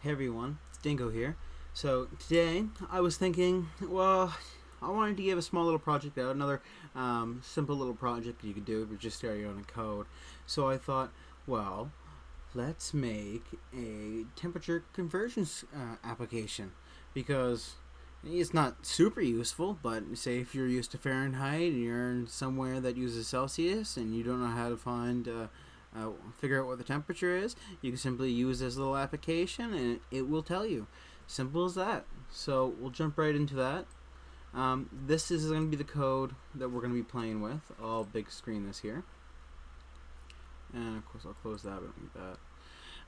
Hey everyone, it's Dingo here. So today I was thinking, well, I wanted to give a small little project out, another simple little project you could do if you're just starting on a code. So I thought, well, let's make a temperature conversions application because it's not super useful, but say if you're used to Fahrenheit and you're in somewhere that uses Celsius and you don't know how to figure out what the temperature is, you can simply use this little application and it will tell you. Simple as that. So we'll jump right into that. This is going to be the code that we're going to be playing with. I'll big screen this here. And of course I'll close that, but like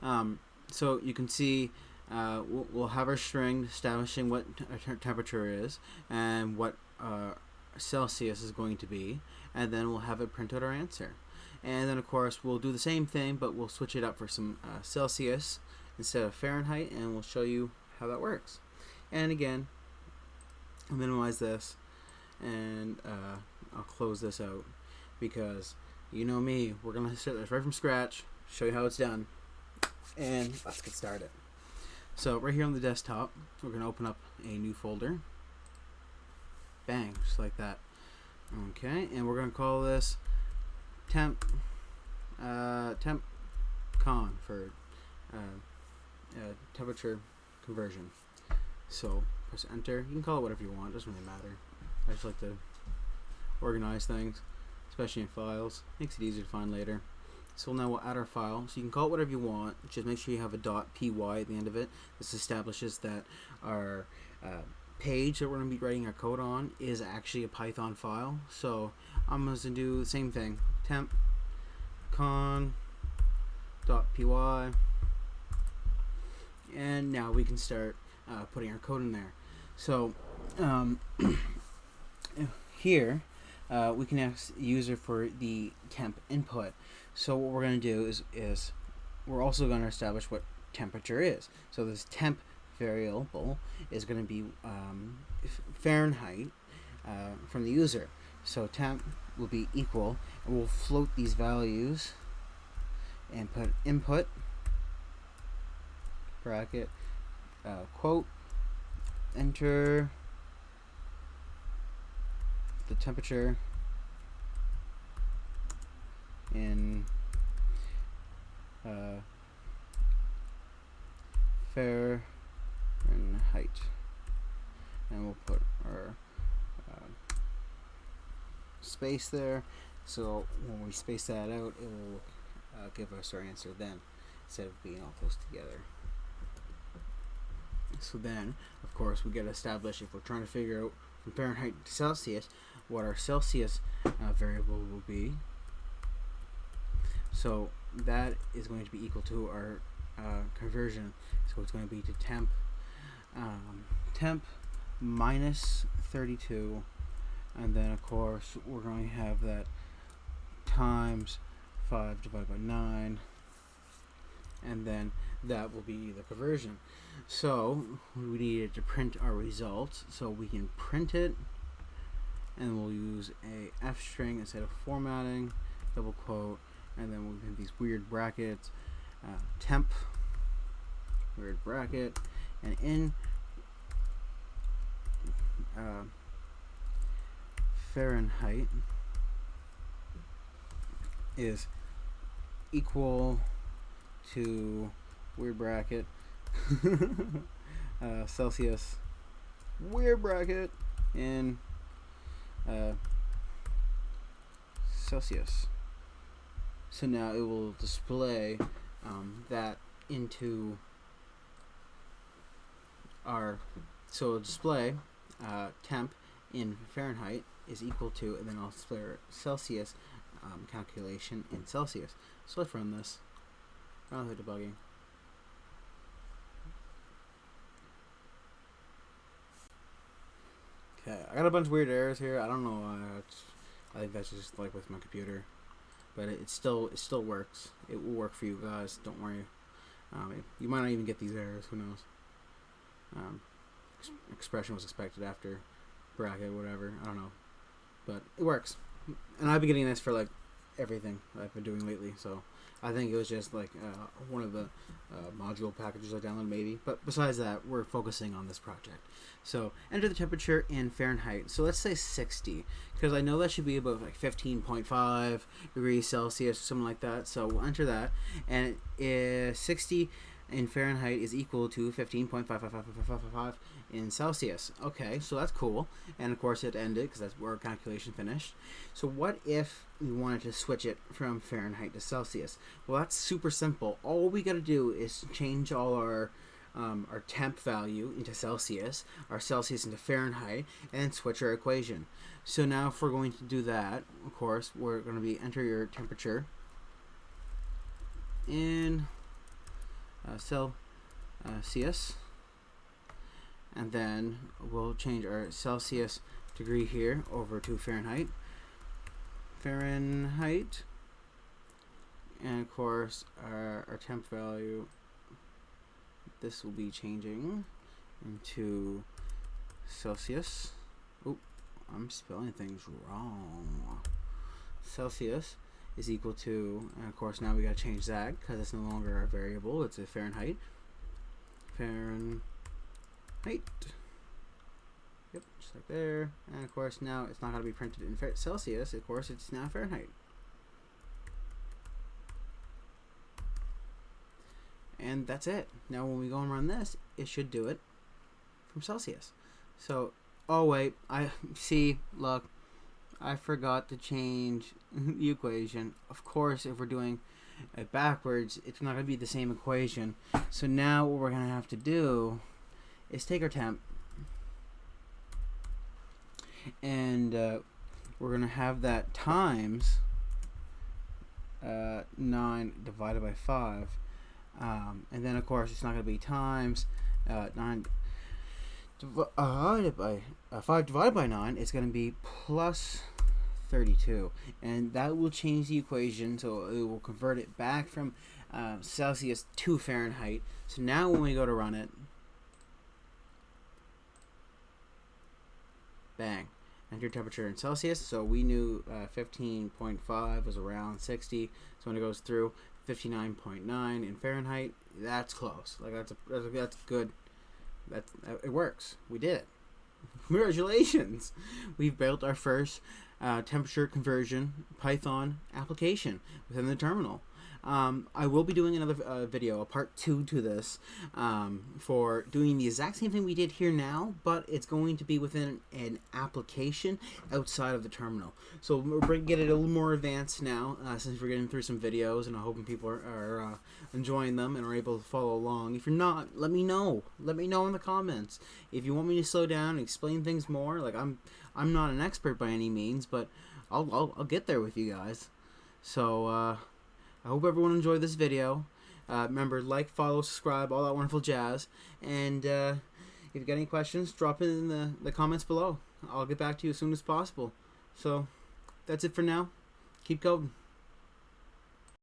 that. So you can see we'll have our string establishing what our temperature is and what Celsius is going to be, and then we'll have it print out our answer. And then of course we'll do the same thing, but we'll switch it up for some Celsius instead of Fahrenheit, and we'll show you how that works. And again, I'll minimize this, and I'll close this out because you know me, we're gonna start this right from scratch, show you how it's done, and let's get started. So right here on the desktop, we're gonna open up a new folder. Bang, just like that. Okay, and we're gonna call this temp con for temperature conversion. So press enter. You can call it whatever you want, doesn't really matter. I just like to organize things, especially in files. Makes it easier to find later. So now we'll add our file. So you can call it whatever you want, just make sure you have a .py at the end of it. This establishes that our page that we're going to be writing our code on is actually a Python file. So I'm going to do the same thing. Temp con .py, and now we can start putting our code in there. So here we can ask the user for the temp input. So what we're going to do is we're also going to establish what temperature is. So this temp variable is going to be Fahrenheit from the user. So temp will be equal, and we'll float these values and put input bracket quote, enter the temperature in Fahrenheit, and we'll put our space there. So when we space that out, it will give us our answer then, instead of being all close together. So then, of course, we got to establish, if we're trying to figure out from Fahrenheit to Celsius, what our Celsius variable will be. So that is going to be equal to our conversion. So it's going to be to temp minus 32, and then of course we're going to have that times 5 divided by 9, and then that will be the conversion. So we needed to print our results, so we can print it, and we'll use a F string instead of formatting, double quote, and then we'll have these weird brackets, temp, weird bracket, and in Fahrenheit is equal to weird bracket Celsius weird bracket in Celsius. So now it will display that into our, so it'll display temp in Fahrenheit is equal to, and then I'll display our Celsius calculation in Celsius. So let's run this. I'll hit debugging. Okay, I got a bunch of weird errors here. I don't know why. I think that's just like with my computer, but it still works. It will work for you guys. Don't worry. You might not even get these errors. Who knows? Expression was expected after bracket, whatever. I don't know, but it works. And I've been getting this for like everything I've been doing lately, so I think it was just like one of the module packages I downloaded maybe. But besides that, we're focusing on this project. So enter the temperature in Fahrenheit. So let's say 60, because I know that should be about like 15.5 degrees Celsius, something like that. So we'll enter that, and 60 in Fahrenheit is equal to 15.55555 in Celsius. Okay, so that's cool. And of course it ended because that's where our calculation finished. So what if we wanted to switch it from Fahrenheit to Celsius? Well, that's super simple. All we got to do is change all our temp value into Celsius, our Celsius into Fahrenheit, and then switch our equation. So now if we're going to do that, of course, we're going to be enter your temperature in Celsius, and then we'll change our Celsius degree here over to Fahrenheit, and of course our temp value, this will be changing into Celsius. Oh, I'm spelling things wrong. Celsius is equal to, and of course now we got to change that because it's no longer a variable, it's a Fahrenheit. Yep, just like there. And of course now it's not going to be printed in Celsius, of course it's now Fahrenheit. And that's it. Now when we go and run this, it should do it from Celsius. So, oh wait, look, I forgot to change the equation. Of course, if we're doing it backwards, it's not going to be the same equation. So now what we're going to have to do is take our temp, and we're going to have that times 9 divided by 5. And then of course it's not going to be times 9 divided by 5 divided by 9. It's going to be plus 32, and that will change the equation, so it will convert it back from Celsius to Fahrenheit. So now when we go to run it, bang, enter temperature in Celsius. So we knew 15.5 was around 60, so when it goes through 59.9 in Fahrenheit, that's close. Like that's good. It works. We did it. Congratulations! We've built our first temperature conversion Python application within the terminal. I will be doing another video, a part 2 to this, for doing the exact same thing we did here now, but it's going to be within an application outside of the terminal. So we're going to get it a little more advanced now, since we're getting through some videos, and I'm hoping people are enjoying them and are able to follow along. If you're not, let me know. Let me know in the comments. If you want me to slow down and explain things more, like I'm not an expert by any means, but I'll get there with you guys. So I hope everyone enjoyed this video. Remember, like, follow, subscribe, all that wonderful jazz. And if you've got any questions, drop it in the comments below. I'll get back to you as soon as possible. So that's it for now. Keep coding.